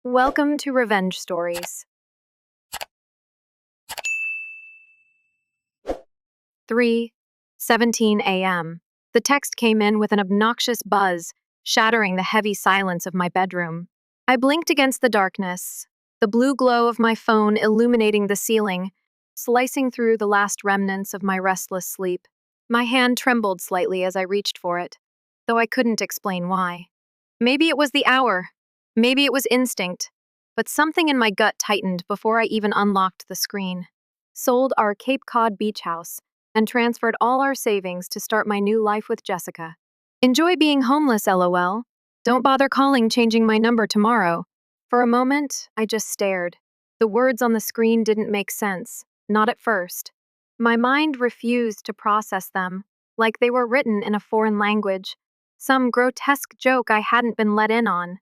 Welcome to Revenge Stories. 3:17 a.m. The text came in with an obnoxious buzz, shattering the heavy silence of my bedroom. I blinked against the darkness, the blue glow of my phone illuminating the ceiling, slicing through the last remnants of my restless sleep. My hand trembled slightly as I reached for it, though I couldn't explain why. Maybe it was the hour, maybe it was instinct, but something in my gut tightened before I even unlocked the screen. Sold our Cape Cod beach house and transferred all our savings to start my new life with Jessica. Enjoy being homeless, lol. Don't bother calling changing my number tomorrow. For a moment, I just stared. The words on the screen didn't make sense, not at first. My mind refused to process them, like they were written in a foreign language, some grotesque joke I hadn't been let in on.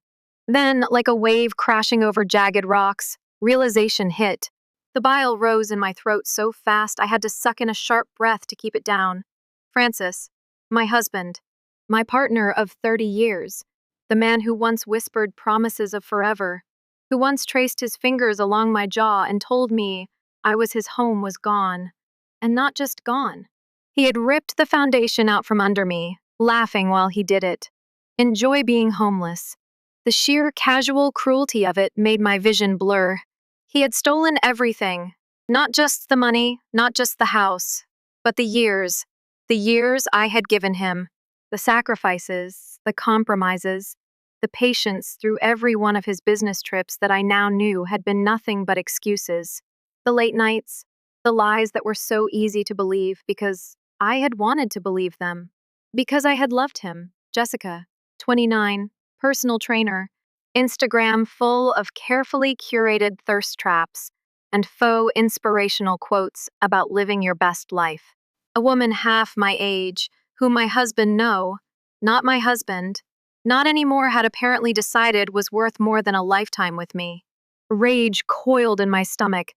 Then, like a wave crashing over jagged rocks, realization hit. The bile rose in my throat so fast I had to suck in a sharp breath to keep it down. Francis, my husband, my partner of 30 years, the man who once whispered promises of forever, who once traced his fingers along my jaw and told me I was his home was gone. And not just gone. He had ripped the foundation out from under me, laughing while he did it. Enjoy being homeless. The sheer casual cruelty of it made my vision blur. He had stolen everything. Not just the money, not just the house, but the years. The years I had given him. The sacrifices, the compromises, the patience through every one of his business trips that I now knew had been nothing but excuses. The late nights, the lies that were so easy to believe because I had wanted to believe them. Because I had loved him, Jessica, 29, personal trainer, Instagram full of carefully curated thirst traps and faux inspirational quotes about living your best life. A woman half my age, whom my husband not my husband, not anymore had apparently decided was worth more than a lifetime with me. Rage coiled in my stomach,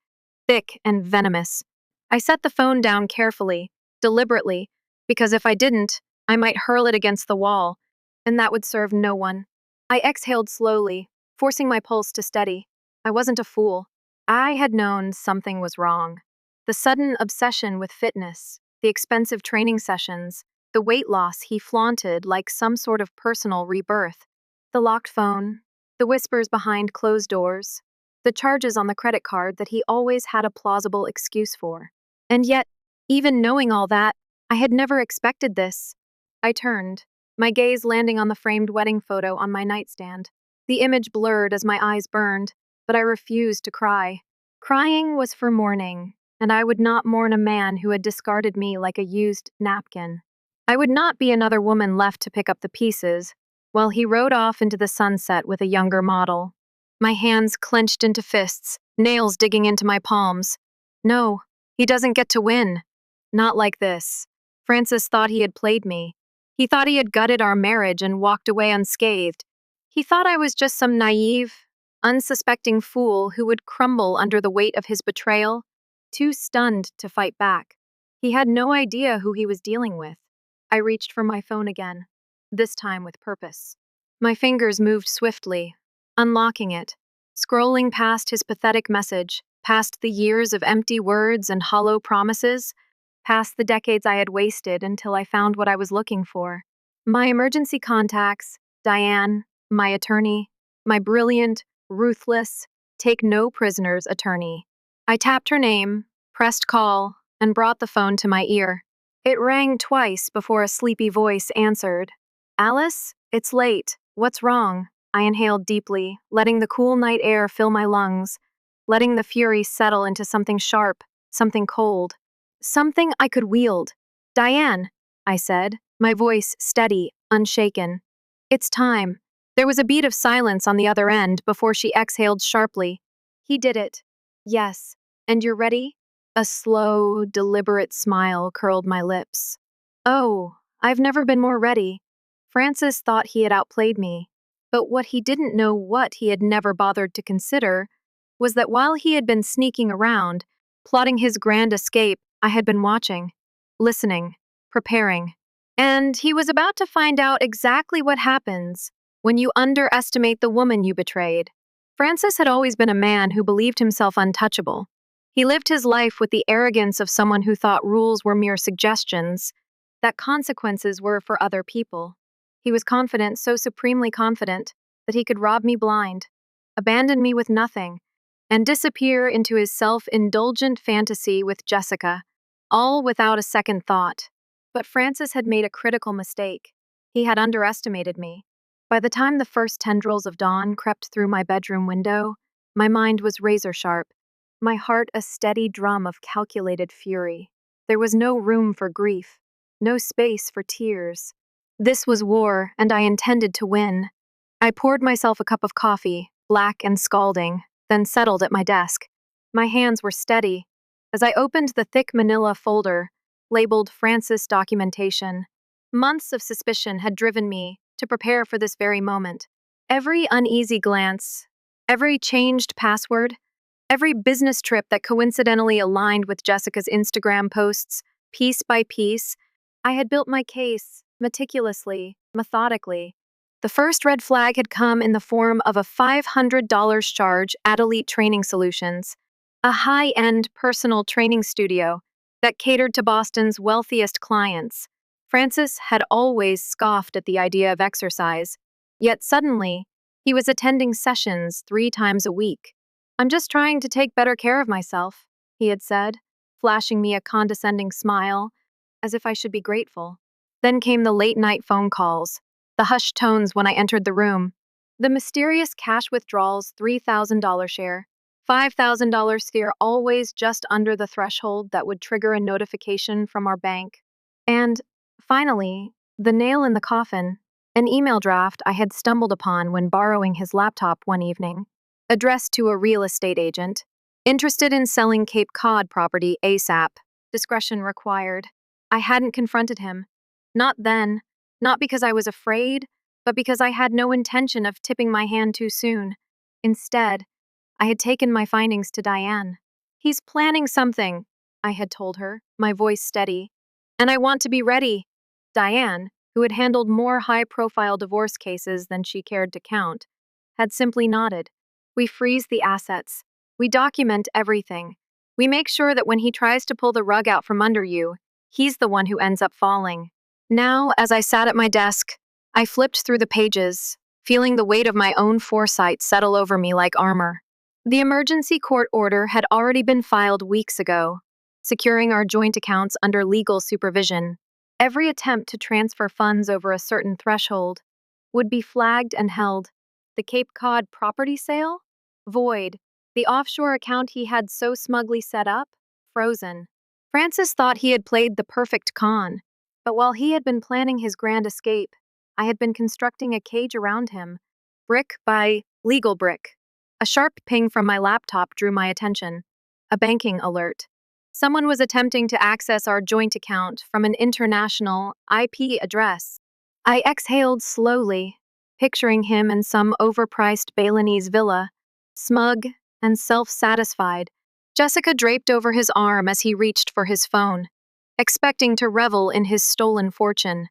thick and venomous. I set the phone down carefully, deliberately, because if I didn't, I might hurl it against the wall, and that would serve no one. I exhaled slowly, forcing my pulse to steady. I wasn't a fool. I had known something was wrong. The sudden obsession with fitness, the expensive training sessions, the weight loss he flaunted like some sort of personal rebirth, the locked phone, the whispers behind closed doors, the charges on the credit card that he always had a plausible excuse for. And yet, even knowing all that, I had never expected this. I turned, my gaze landing on the framed wedding photo on my nightstand. The image blurred as my eyes burned, but I refused to cry. Crying was for mourning, and I would not mourn a man who had discarded me like a used napkin. I would not be another woman left to pick up the pieces, while he rode off into the sunset with a younger model. My hands clenched into fists, nails digging into my palms. No, he doesn't get to win. Not like this. Francis thought he had played me. He thought he had gutted our marriage and walked away unscathed. He thought I was just some naive, unsuspecting fool who would crumble under the weight of his betrayal, too stunned to fight back. He had no idea who he was dealing with. I reached for my phone again, this time with purpose. My fingers moved swiftly, unlocking it, scrolling past his pathetic message, past the years of empty words and hollow promises, past the decades I had wasted until I found what I was looking for. My emergency contacts, Diane, my attorney, my brilliant, ruthless, take no prisoners attorney. I tapped her name, pressed call, and brought the phone to my ear. It rang twice before a sleepy voice answered. Alice, it's late. What's wrong? I inhaled deeply, letting the cool night air fill my lungs, letting the fury settle into something sharp, something cold, something I could wield. Diane, I said, my voice steady, unshaken. It's time. There was a beat of silence on the other end before she exhaled sharply. He did it. Yes. And you're ready? A slow, deliberate smile curled my lips. Oh, I've never been more ready. Francis thought he had outplayed me, but what he didn't know, what he had never bothered to consider, was that while he had been sneaking around, plotting his grand escape, I had been watching, listening, preparing. And he was about to find out exactly what happens when you underestimate the woman you betrayed. Francis had always been a man who believed himself untouchable. He lived his life with the arrogance of someone who thought rules were mere suggestions, that consequences were for other people. He was confident, so supremely confident, that he could rob me blind, abandon me with nothing, and disappear into his self-indulgent fantasy with Jessica, all without a second thought. But Francis had made a critical mistake. He had underestimated me. By the time the first tendrils of dawn crept through my bedroom window, my mind was razor sharp, my heart a steady drum of calculated fury. There was no room for grief, no space for tears. This was war, and I intended to win. I poured myself a cup of coffee, black and scalding, then settled at my desk. My hands were steady. As I opened the thick manila folder, labeled Francis Documentation, months of suspicion had driven me to prepare for this very moment. Every uneasy glance, every changed password, every business trip that coincidentally aligned with Jessica's Instagram posts, piece by piece, I had built my case meticulously, methodically. The first red flag had come in the form of a $500 charge at Elite Training Solutions, a high-end personal training studio that catered to Boston's wealthiest clients. Francis had always scoffed at the idea of exercise, yet suddenly, he was attending sessions 3 times a week. "I'm just trying to take better care of myself," he had said, flashing me a condescending smile, as if I should be grateful. Then came the late-night phone calls, the hushed tones when I entered the room, the mysterious cash withdrawals, $3,000 share, $5,000 steer always just under the threshold that would trigger a notification from our bank. And, finally, the nail in the coffin, an email draft I had stumbled upon when borrowing his laptop one evening, addressed to a real estate agent, interested in selling Cape Cod property ASAP, discretion required. I hadn't confronted him. Not then, not because I was afraid, but because I had no intention of tipping my hand too soon. Instead, I had taken my findings to Diane. "He's planning something," I had told her, my voice steady. "And I want to be ready." Diane, who had handled more high-profile divorce cases than she cared to count, had simply nodded. "We freeze the assets. We document everything. We make sure that when he tries to pull the rug out from under you, he's the one who ends up falling." Now, as I sat at my desk, I flipped through the pages, feeling the weight of my own foresight settle over me like armor. The emergency court order had already been filed weeks ago, securing our joint accounts under legal supervision. Every attempt to transfer funds over a certain threshold would be flagged and held. The Cape Cod property sale? Void. The offshore account he had so smugly set up? Frozen. Francis thought he had played the perfect con, but while he had been planning his grand escape, I had been constructing a cage around him, brick by legal brick. A sharp ping from my laptop drew my attention. A banking alert. Someone was attempting to access our joint account from an international IP address. I exhaled slowly, picturing him in some overpriced Balinese villa, smug and self-satisfied, Jessica draped over his arm as he reached for his phone, expecting to revel in his stolen fortune.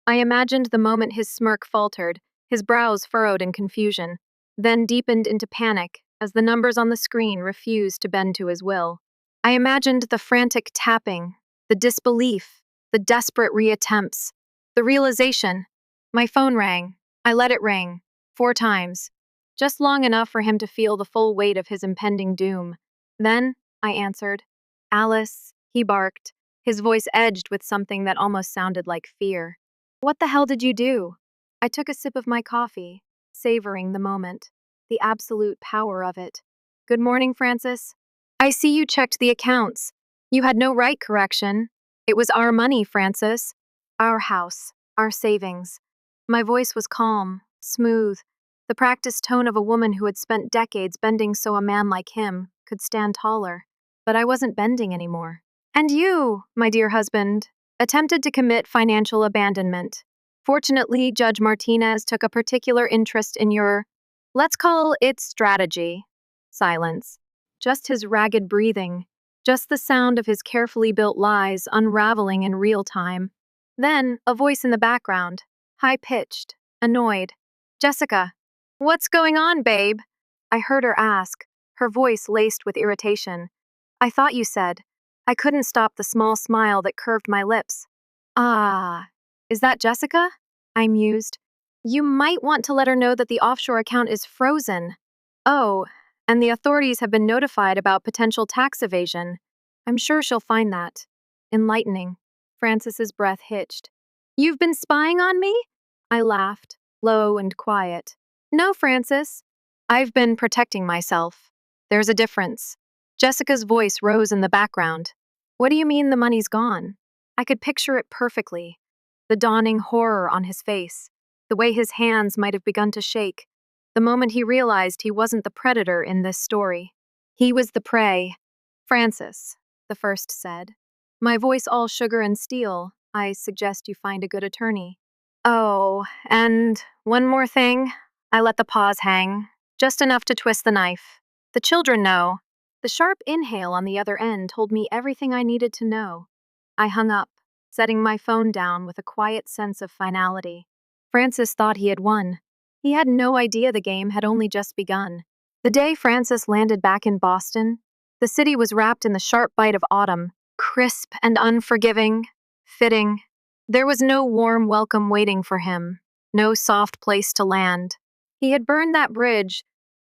I imagined the moment his smirk faltered, his brows furrowed in confusion, then deepened into panic as the numbers on the screen refused to bend to his will. I imagined the frantic tapping, the disbelief, the desperate reattempts, the realization. My phone rang. I let it ring, 4 times, just long enough for him to feel the full weight of his impending doom. Then, I answered. "Alice," he barked, his voice edged with something that almost sounded like fear. "What the hell did you do?" I took a sip of my coffee, savoring the moment, the absolute power of it. "Good morning, Francis. I see you checked the accounts. You had no right, correction. It was our money, Francis. Our house, our savings." My voice was calm, smooth, the practiced tone of a woman who had spent decades bending so a man like him could stand taller. But I wasn't bending anymore. "And you, my dear husband, attempted to commit financial abandonment. Fortunately, Judge Martinez took a particular interest in your, let's call it strategy." Silence. Just his ragged breathing. Just the sound of his carefully built lies unraveling in real time. Then, a voice in the background, high-pitched, annoyed. "Jessica, what's going on, babe?" I heard her ask, her voice laced with irritation. I thought you said. I couldn't stop the small smile that curved my lips. Ah, is that Jessica? I mused. You might want to let her know that the offshore account is frozen. Oh, and the authorities have been notified about potential tax evasion. I'm sure she'll find that enlightening. Francis's breath hitched. You've been spying on me? I laughed, low and quiet. No, Francis. I've been protecting myself. There's a difference. Jessica's voice rose in the background. What do you mean the money's gone? I could picture it perfectly. The dawning horror on his face, the way his hands might have begun to shake, the moment he realized he wasn't the predator in this story. He was the prey. Francis, the first said. My voice all sugar and steel. I suggest you find a good attorney. Oh, and one more thing. I let the pause hang, just enough to twist the knife. The children know. The sharp inhale on the other end told me everything I needed to know. I hung up, setting my phone down with a quiet sense of finality. Francis thought he had won. He had no idea the game had only just begun. The day Francis landed back in Boston, the city was wrapped in the sharp bite of autumn, crisp and unforgiving, fitting. There was no warm welcome waiting for him, no soft place to land. He had burned that bridge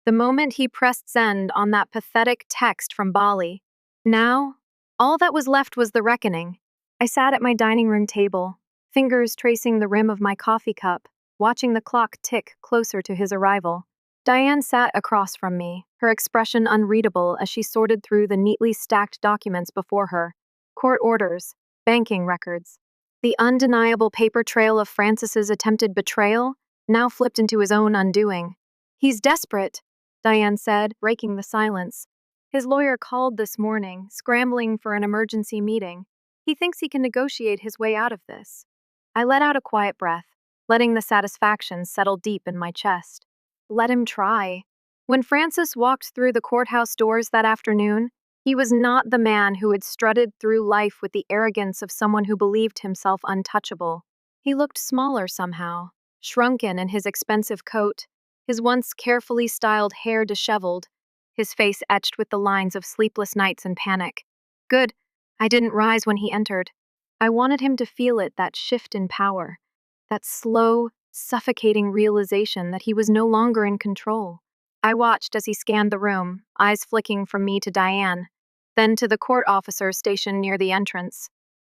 the moment he pressed send on that pathetic text from Bali. Now, all that was left was the reckoning. I sat at my dining room table, fingers tracing the rim of my coffee cup, watching the clock tick closer to his arrival. Diane sat across from me, her expression unreadable as she sorted through the neatly stacked documents before her. Court orders, banking records. The undeniable paper trail of Francis's attempted betrayal now flipped into his own undoing. He's desperate, Diane said, breaking the silence. His lawyer called this morning, scrambling for an emergency meeting. He thinks he can negotiate his way out of this. I let out a quiet breath, letting the satisfaction settle deep in my chest. Let him try. When Francis walked through the courthouse doors that afternoon, he was not the man who had strutted through life with the arrogance of someone who believed himself untouchable. He looked smaller somehow, shrunken in his expensive coat, his once carefully styled hair disheveled, his face etched with the lines of sleepless nights and panic. Good. I didn't rise when he entered. I wanted him to feel it, that shift in power, that slow, suffocating realization that he was no longer in control. I watched as he scanned the room, eyes flicking from me to Diane, then to the court officer stationed near the entrance.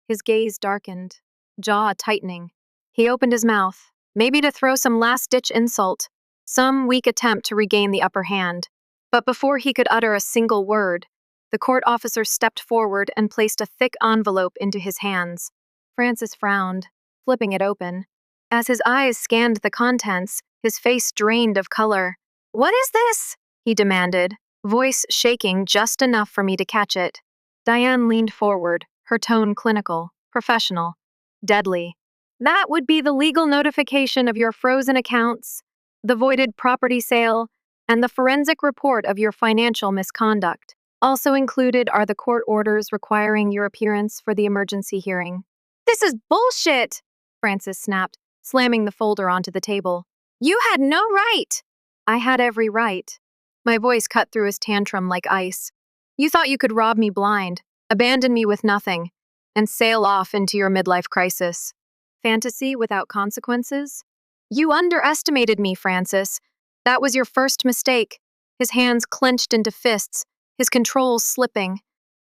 His gaze darkened, jaw tightening. He opened his mouth, maybe to throw some last-ditch insult, some weak attempt to regain the upper hand. But before he could utter a single word, the court officer stepped forward and placed a thick envelope into his hands. Francis frowned, flipping it open. As his eyes scanned the contents, his face drained of color. "What is this?" he demanded, voice shaking just enough for me to catch it. Diane leaned forward, her tone clinical, professional, deadly. "That would be the legal notification of your frozen accounts, the voided property sale, and the forensic report of your financial misconduct. Also included are the court orders requiring your appearance for the emergency hearing." "This is bullshit!" Francis snapped, slamming the folder onto the table. "You had no right!" I had every right. My voice cut through his tantrum like ice. "You thought you could rob me blind, abandon me with nothing, and sail off into your midlife crisis. Fantasy without consequences? You underestimated me, Francis. That was your first mistake." His hands clenched into fists, his control slipping.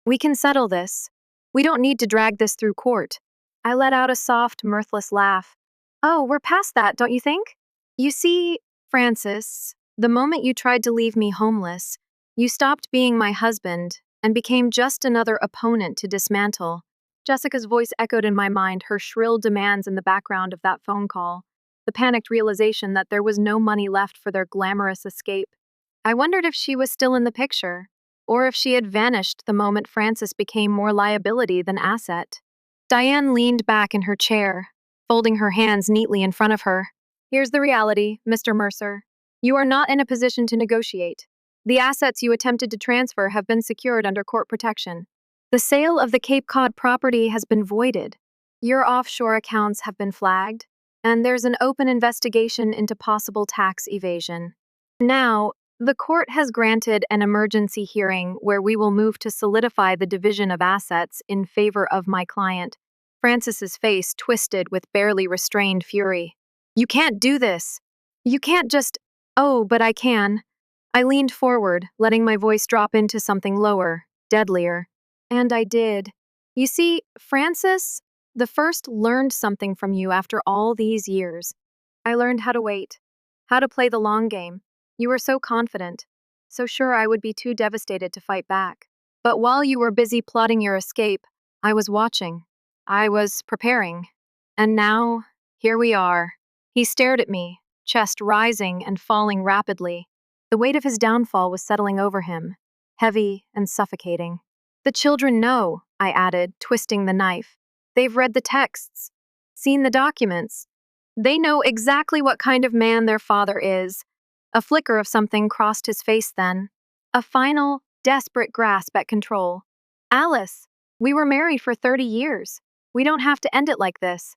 "We can settle this. We don't need to drag this through court." I let out a soft, mirthless laugh. "Oh, we're past that, don't you think? You see, Francis, the moment you tried to leave me homeless, you stopped being my husband and became just another opponent to dismantle." Jessica's voice echoed in my mind, her shrill demands in the background of that phone call, the panicked realization that there was no money left for their glamorous escape. I wondered if she was still in the picture, or if she had vanished the moment Francis became more liability than asset. Diane leaned back in her chair, folding her hands neatly in front of her. "Here's the reality, Mr. Mercer. You are not in a position to negotiate. The assets you attempted to transfer have been secured under court protection. The sale of the Cape Cod property has been voided. Your offshore accounts have been flagged, and there's an open investigation into possible tax evasion. Now, The court has granted an emergency hearing where we will move to solidify the division of assets in favor of my client. Francis's face twisted with barely restrained fury. You can't do this. You can't just. Oh, but I can. I leaned forward, letting my voice drop into something lower, deadlier. And I did. You see, Francis, the first learned something from you after all these years. I learned how to wait, how to play the long game. You were so confident, so sure I would be too devastated to fight back. But while you were busy plotting your escape, I was watching. I was preparing. And now, here we are. He stared at me, chest rising and falling rapidly. The weight of his downfall was settling over him, heavy and suffocating. The children know, I added, twisting the knife. They've read the texts, seen the documents. They know exactly what kind of man their father is. A flicker of something crossed his face then. A final, desperate grasp at control. Alice, we were married for 30 years. We don't have to end it like this.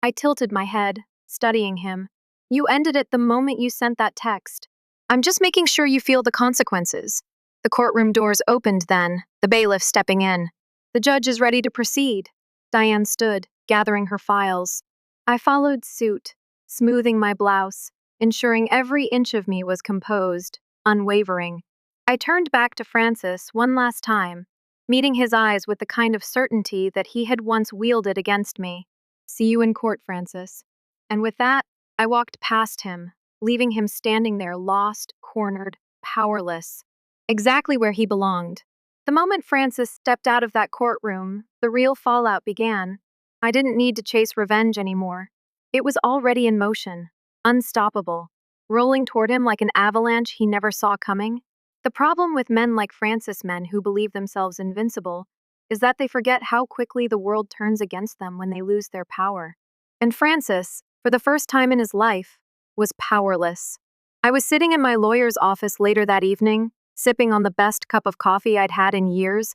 I tilted my head, studying him. You ended it the moment you sent that text. I'm just making sure you feel the consequences. The courtroom doors opened then, the bailiff stepping in. The judge is ready to proceed. Diane stood, gathering her files. I followed suit, smoothing my blouse, ensuring every inch of me was composed, unwavering. I turned back to Francis one last time, meeting his eyes with the kind of certainty that he had once wielded against me. See you in court, Francis. And with that, I walked past him, leaving him standing there lost, cornered, powerless, exactly where he belonged. The moment Francis stepped out of that courtroom, the real fallout began. I didn't need to chase revenge anymore. It was already in motion, unstoppable, rolling toward him like an avalanche he never saw coming. The problem with men like Francis, men who believe themselves invincible, is that they forget how quickly the world turns against them when they lose their power. And Francis, for the first time in his life, was powerless. I was sitting in my lawyer's office later that evening, sipping on the best cup of coffee I'd had in years,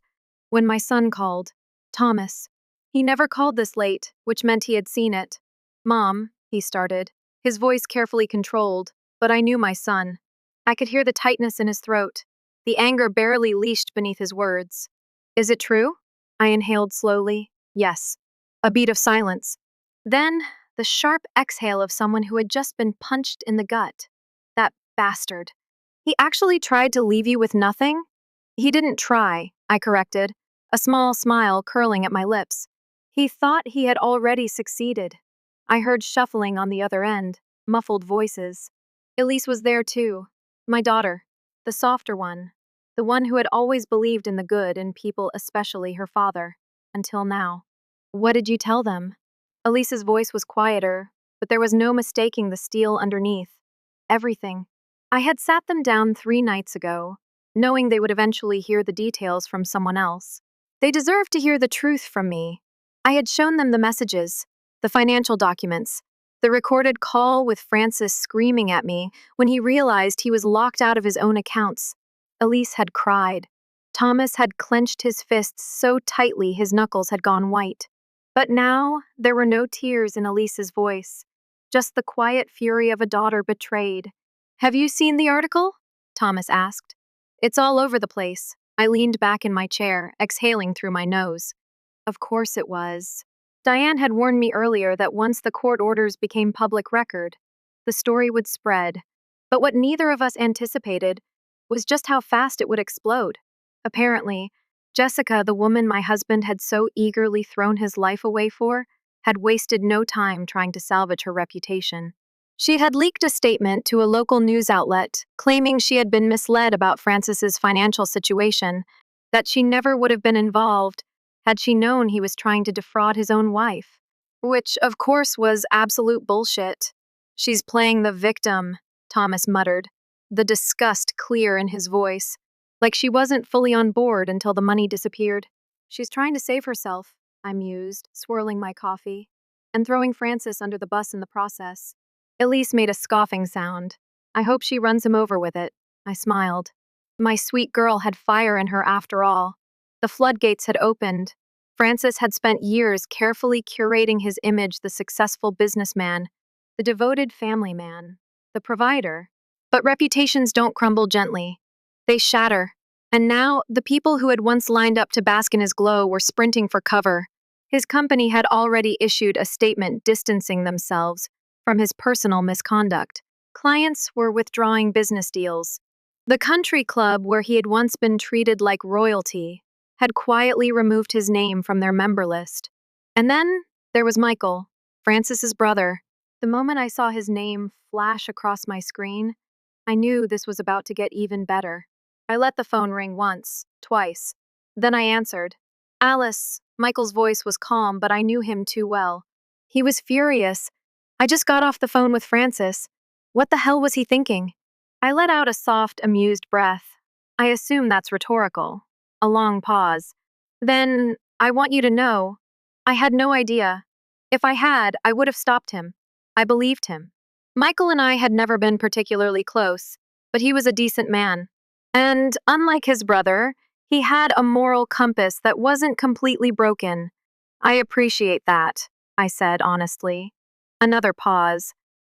when my son called. Thomas. He never called this late, which meant he had seen it. Mom, he started, his voice carefully controlled, but I knew my son. I could hear the tightness in his throat, the anger barely leashed beneath his words. Is it true? I inhaled slowly. Yes. A beat of silence. Then, the sharp exhale of someone who had just been punched in the gut. That bastard. He actually tried to leave you with nothing? He didn't try, I corrected, a small smile curling at my lips. He thought he had already succeeded. I heard shuffling on the other end, muffled voices. Elise was there too. My daughter, the softer one, the one who had always believed in the good in people, especially her father, until now. What did you tell them? Elise's voice was quieter, but there was no mistaking the steel underneath. Everything. I had sat them down 3 nights ago, knowing they would eventually hear the details from someone else. They deserved to hear the truth from me. I had shown them the messages, the financial documents, the recorded call with Francis screaming at me when he realized he was locked out of his own accounts. Elise had cried. Thomas had clenched his fists so tightly his knuckles had gone white. But now there were no tears in Elise's voice, just the quiet fury of a daughter betrayed. Have you seen the article? Thomas asked. It's all over the place. I leaned back in my chair, exhaling through my nose. Of course it was. Diane had warned me earlier that once the court orders became public record, the story would spread. But what neither of us anticipated was just how fast it would explode. Apparently, Jessica, the woman my husband had so eagerly thrown his life away for, had wasted no time trying to salvage her reputation. She had leaked a statement to a local news outlet, claiming she had been misled about Francis's financial situation, that she never would have been involved had she known he was trying to defraud his own wife. Which, of course, was absolute bullshit. She's playing the victim, Thomas muttered, the disgust clear in his voice, like she wasn't fully on board until the money disappeared. She's trying to save herself, I mused, swirling my coffee, and throwing Francis under the bus in the process. Elise made a scoffing sound. I hope she runs him over with it. I smiled. My sweet girl had fire in her after all. The floodgates had opened. Francis had spent years carefully curating his image, the successful businessman, the devoted family man, the provider. But reputations don't crumble gently. They shatter. And now, the people who had once lined up to bask in his glow were sprinting for cover. His company had already issued a statement distancing themselves from his personal misconduct. Clients were withdrawing business deals. The country club, where he had once been treated like royalty, had quietly removed his name from their member list. And then there was Michael, Francis's brother. The moment I saw his name flash across my screen, I knew this was about to get even better. I let the phone ring once, twice. Then I answered. Alice. Michael's voice was calm, but I knew him too well. He was furious. I just got off the phone with Francis. What the hell was he thinking? I let out a soft, amused breath. I assume that's rhetorical. A long pause. Then, I want you to know, I had no idea. If I had, I would have stopped him. I believed him. Michael and I had never been particularly close, but he was a decent man. And, unlike his brother, he had a moral compass that wasn't completely broken. I appreciate that, I said honestly. Another pause.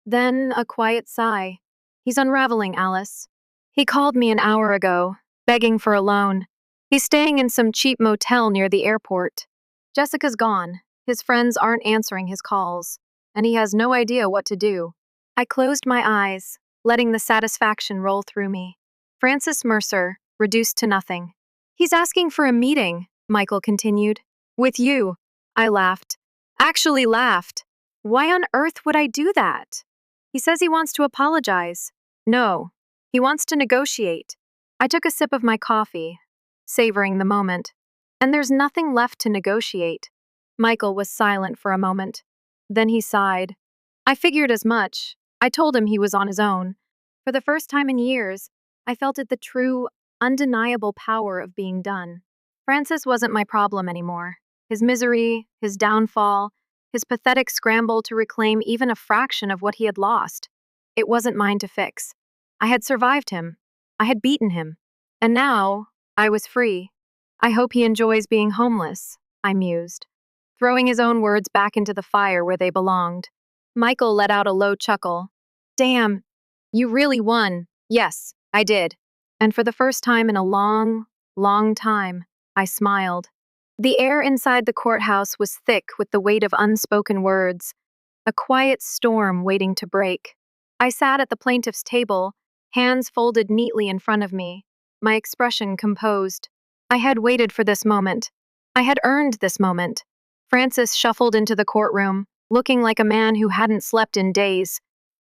Then a quiet sigh. He's unraveling, Alice. He called me an hour ago, begging for a loan. He's staying in some cheap motel near the airport. Jessica's gone. His friends aren't answering his calls, and he has no idea what to do. I closed my eyes, letting the satisfaction roll through me. Francis Mercer, reduced to nothing. He's asking for a meeting, Michael continued. With you. I laughed. Actually laughed. Why on earth would I do that? He says he wants to apologize. No, he wants to negotiate. I took a sip of my coffee, savoring the moment. And there's nothing left to negotiate. Michael was silent for a moment. Then he sighed. I figured as much. I told him he was on his own. For the first time in years, I felt it the true, undeniable power of being done. Francis wasn't my problem anymore. His misery, his downfall, his pathetic scramble to reclaim even a fraction of what he had lost. It wasn't mine to fix. I had survived him. I had beaten him. And now, I was free. I hope he enjoys being homeless, I mused, throwing his own words back into the fire where they belonged. Michael let out a low chuckle. Damn, you really won. Yes, I did. And for the first time in a long, long time, I smiled. The air inside the courthouse was thick with the weight of unspoken words, a quiet storm waiting to break. I sat at the plaintiff's table, hands folded neatly in front of me, my expression composed. I had waited for this moment. I had earned this moment. Francis shuffled into the courtroom, looking like a man who hadn't slept in days.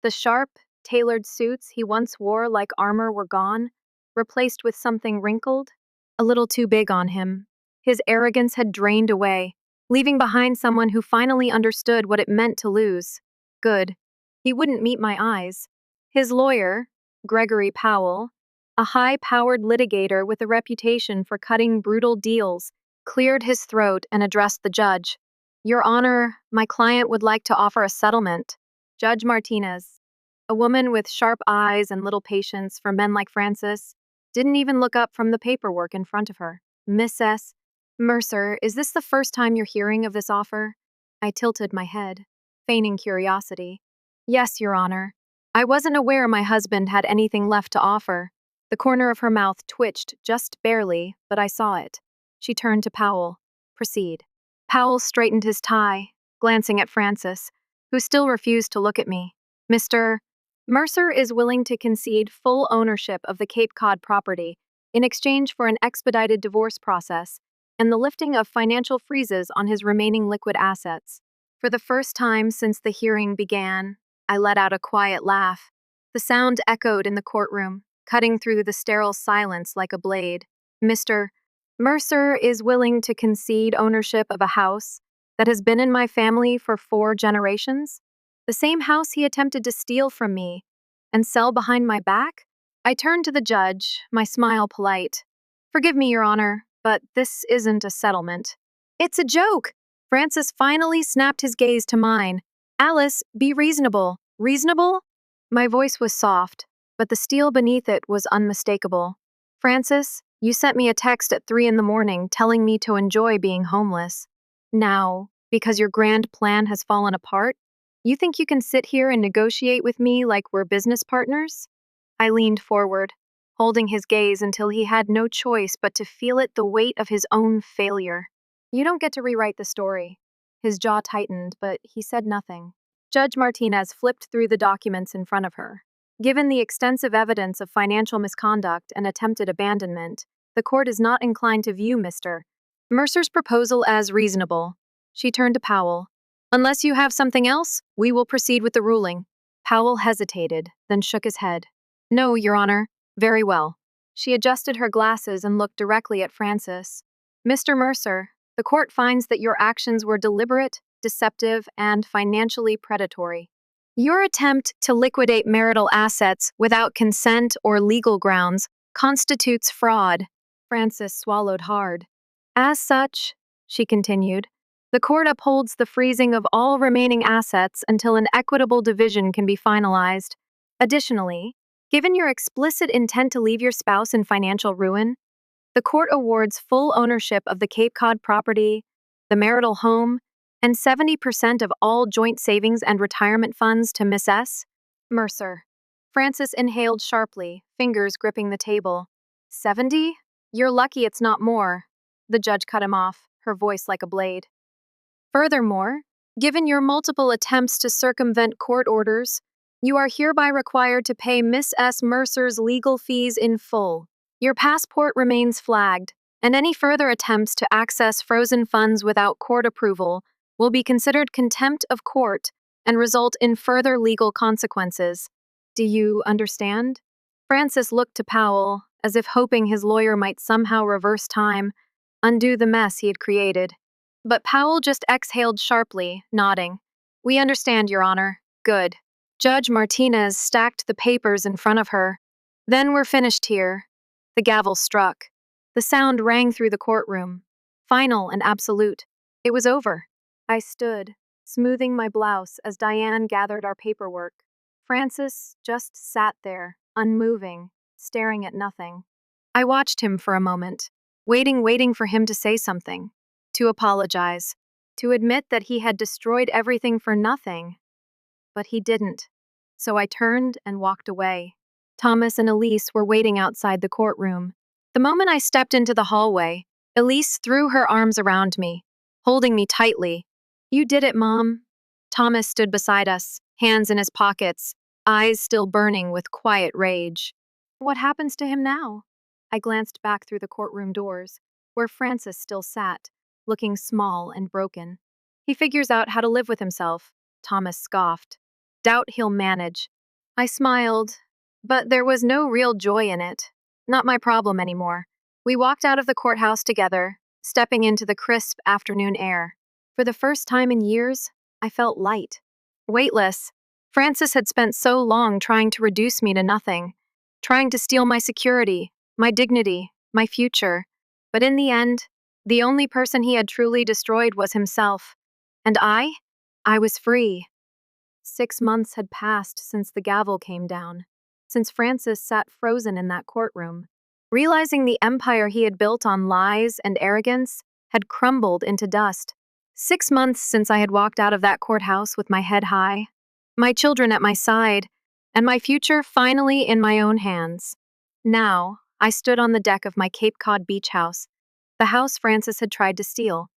The sharp, tailored suits he once wore like armor were gone, replaced with something wrinkled, a little too big on him. His arrogance had drained away, leaving behind someone who finally understood what it meant to lose. Good. He wouldn't meet my eyes. His lawyer, Gregory Powell, a high-powered litigator with a reputation for cutting brutal deals, cleared his throat and addressed the judge. Your Honor, my client would like to offer a settlement. Judge Martinez, a woman with sharp eyes and little patience for men like Francis, didn't even look up from the paperwork in front of her. Miss S. Mercer, is this the first time you're hearing of this offer? I tilted my head, feigning curiosity. Yes, Your Honor. I wasn't aware my husband had anything left to offer. The corner of her mouth twitched just barely, but I saw it. She turned to Powell. Proceed. Powell straightened his tie, glancing at Francis, who still refused to look at me. Mr. Mercer is willing to concede full ownership of the Cape Cod property in exchange for an expedited divorce process and the lifting of financial freezes on his remaining liquid assets. For the first time since the hearing began, I let out a quiet laugh. The sound echoed in the courtroom, cutting through the sterile silence like a blade. Mr. Mercer is willing to concede ownership of a house that has been in my family for 4 generations? The same house he attempted to steal from me and sell behind my back? I turned to the judge, my smile polite. Forgive me, Your Honor, but this isn't a settlement. It's a joke! Francis finally snapped his gaze to mine. Alice, be reasonable. Reasonable? My voice was soft, but the steel beneath it was unmistakable. Francis, you sent me a text at 3 a.m. telling me to enjoy being homeless. Now, because your grand plan has fallen apart, you think you can sit here and negotiate with me like we're business partners? I leaned forward, holding his gaze until he had no choice but to feel it the weight of his own failure. You don't get to rewrite the story. His jaw tightened, but he said nothing. Judge Martinez flipped through the documents in front of her. Given the extensive evidence of financial misconduct and attempted abandonment, the court is not inclined to view Mr. Mercer's proposal as reasonable. She turned to Powell. Unless you have something else, we will proceed with the ruling. Powell hesitated, then shook his head. No, Your Honor. Very well. She adjusted her glasses and looked directly at Francis. Mr. Mercer, the court finds that your actions were deliberate, deceptive, and financially predatory. Your attempt to liquidate marital assets without consent or legal grounds constitutes fraud. Francis swallowed hard. As such, she continued, the court upholds the freezing of all remaining assets until an equitable division can be finalized. Additionally, given your explicit intent to leave your spouse in financial ruin, the court awards full ownership of the Cape Cod property, the marital home, and 70% of all joint savings and retirement funds to Miss S. Mercer. Francis inhaled sharply, fingers gripping the table. 70? You're lucky it's not more. The judge cut him off, her voice like a blade. Furthermore, given your multiple attempts to circumvent court orders, you are hereby required to pay Miss S. Mercer's legal fees in full. Your passport remains flagged, and any further attempts to access frozen funds without court approval will be considered contempt of court and result in further legal consequences. Do you understand? Francis looked to Powell, as if hoping his lawyer might somehow reverse time, undo the mess he had created. But Powell just exhaled sharply, nodding. We understand, Your Honor. Good. Judge Martinez stacked the papers in front of her. Then we're finished here. The gavel struck. The sound rang through the courtroom. Final and absolute. It was over. I stood, smoothing my blouse as Diane gathered our paperwork. Francis just sat there, unmoving, staring at nothing. I watched him for a moment, waiting for him to say something, to apologize, to admit that he had destroyed everything for nothing. But he didn't. So I turned and walked away. Thomas and Elise were waiting outside the courtroom. The moment I stepped into the hallway, Elise threw her arms around me, holding me tightly. You did it, Mom. Thomas stood beside us, hands in his pockets, eyes still burning with quiet rage. What happens to him now? I glanced back through the courtroom doors, where Francis still sat, looking small and broken. He figures out how to live with himself, Thomas scoffed. Doubt he'll manage. I smiled, but there was no real joy in it. Not my problem anymore. We walked out of the courthouse together, stepping into the crisp afternoon air. For the first time in years, I felt light. Weightless. Francis had spent so long trying to reduce me to nothing, trying to steal my security, my dignity, my future. But in the end, the only person he had truly destroyed was himself. And I was free. 6 months had passed since the gavel came down, since Francis sat frozen in that courtroom, realizing the empire he had built on lies and arrogance had crumbled into dust. 6 months since I had walked out of that courthouse with my head high, my children at my side, and my future finally in my own hands. Now, I stood on the deck of my Cape Cod beach house, the house Francis had tried to steal,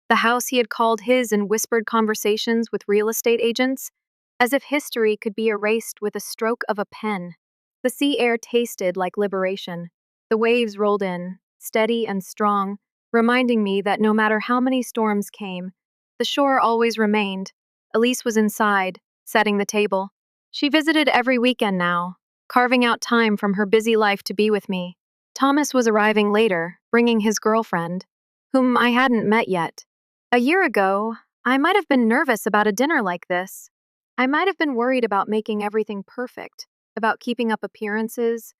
the house he had called his in whispered conversations with real estate agents, as if history could be erased with a stroke of a pen. The sea air tasted like liberation. The waves rolled in, steady and strong, reminding me that no matter how many storms came, the shore always remained. Elise was inside, setting the table. She visited every weekend now, carving out time from her busy life to be with me. Thomas was arriving later, bringing his girlfriend, whom I hadn't met yet. A year ago, I might have been nervous about a dinner like this. I might have been worried about making everything perfect, about keeping up appearances,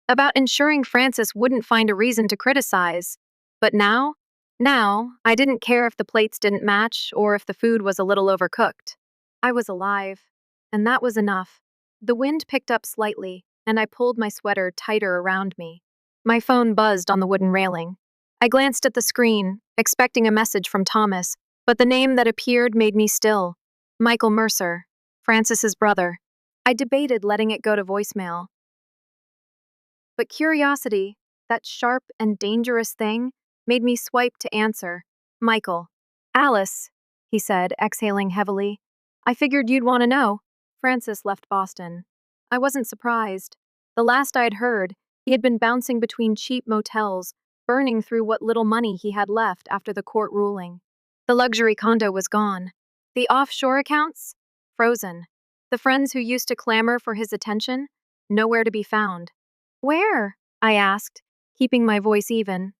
about ensuring Francis wouldn't find a reason to criticize. But now, I didn't care if the plates didn't match or if the food was a little overcooked. I was alive, and that was enough. The wind picked up slightly, and I pulled my sweater tighter around me. My phone buzzed on the wooden railing. I glanced at the screen, expecting a message from Thomas, but the name that appeared made me still. Michael Mercer, Francis's brother. I debated letting it go to voicemail. But curiosity, that sharp and dangerous thing, made me swipe to answer. Michael. Alice, he said, exhaling heavily. I figured you'd want to know. Francis left Boston. I wasn't surprised. The last I'd heard, he had been bouncing between cheap motels, burning through what little money he had left after the court ruling. The luxury condo was gone. The offshore accounts? Frozen. The friends who used to clamor for his attention? Nowhere to be found. Where? I asked, keeping my voice even.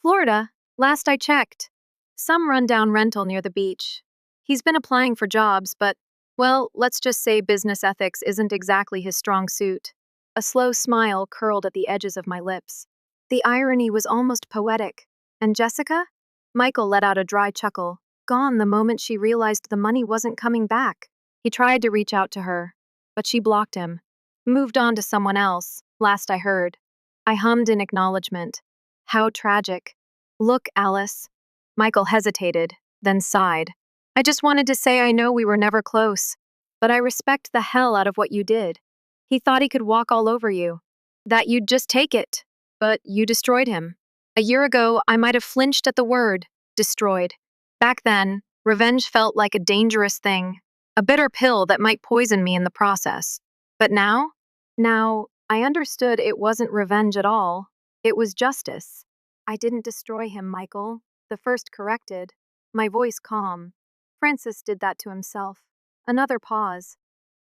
Florida, last I checked. Some rundown rental near the beach. He's been applying for jobs, but, well, let's just say business ethics isn't exactly his strong suit. A slow smile curled at the edges of my lips. The irony was almost poetic. And Jessica? Michael let out a dry chuckle, gone the moment she realized the money wasn't coming back. He tried to reach out to her, but she blocked him. Moved on to someone else, last I heard. I hummed in acknowledgement. How tragic. Look, Alice. Michael hesitated, then sighed. I just wanted to say I know we were never close, but I respect the hell out of what you did. He thought he could walk all over you, that you'd just take it, but you destroyed him. A year ago, I might have flinched at the word, destroyed. Back then, revenge felt like a dangerous thing, a bitter pill that might poison me in the process. But now? Now, I understood it wasn't revenge at all. It was justice. I didn't destroy him, Michael. The first corrected. My voice calm. Francis did that to himself. Another pause.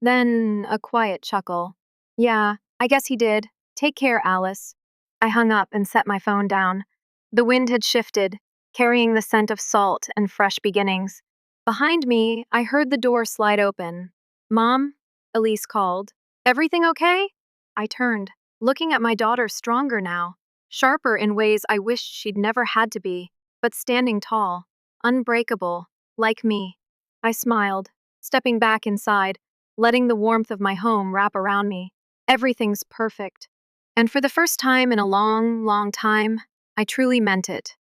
Then a quiet chuckle. Yeah, I guess he did. Take care, Alice. I hung up and set my phone down. The wind had shifted, carrying the scent of salt and fresh beginnings. Behind me, I heard the door slide open. Mom? Elise called. Everything okay? I turned, looking at my daughter stronger now, sharper in ways I wished she'd never had to be, but standing tall, unbreakable, like me. I smiled, stepping back inside, letting the warmth of my home wrap around me. Everything's perfect. And for the first time in a long, long time, I truly meant it.